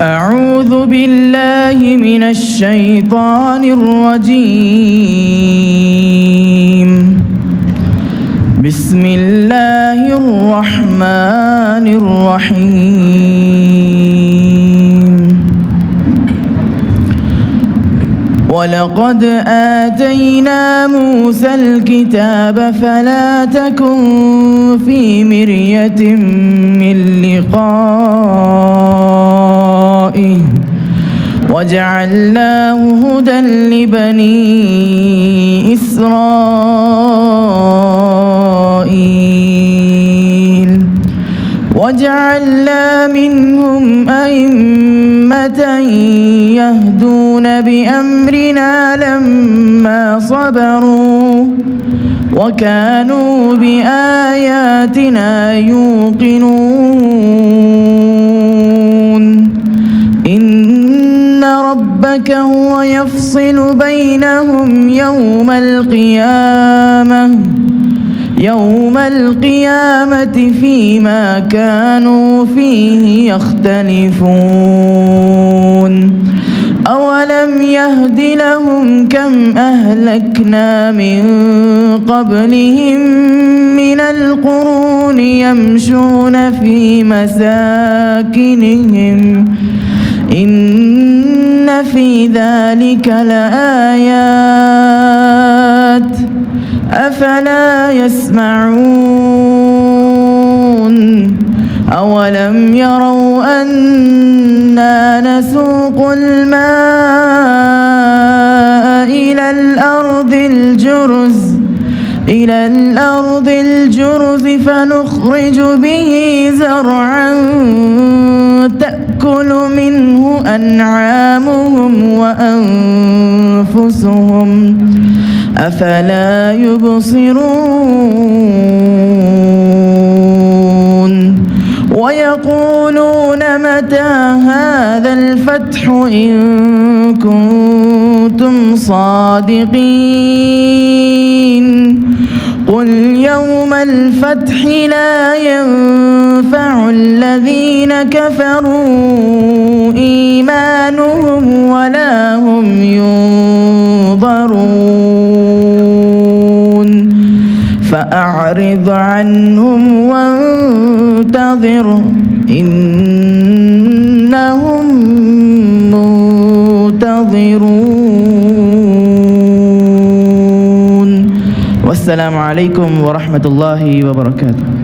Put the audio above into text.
أعوذ بالله من الشيطان الرجيم. بسم الله الرحمن الرحيم. ولقد آتينا موسى الكتاب فلا تكن في مرية من لقائه وجعلناه هدى لبني إسرائيل وجعلنا منهم أئمة يهدون بأمرنا لما صبروا وكانوا بآياتنا يوقنون. إن ربك هو يفصل بينهم يوم القيامة فيما كانوا فيه يختلفون. أولم يهد لهم كم أهلكنا من قبلهم من القرون يمشون في مساكنهم إن في ذلك لآيات أفلا يسمعون. أولم يروا أنا نسوق الماء إلى الأرض الجرز فنخرج به زرعا تأكل منه أنعامهم وأنفسهم أفلا يبصرون. ويقولون متى هذا الفتح إن كنتم صادقين. قل يوم الفتح لا ينفع الذين كفروا إيمانهم ولا هم ينظرون. فأعرض عنهم وانتظر إنهم منتظرون. والسلام عليكم ورحمة الله وبركاته.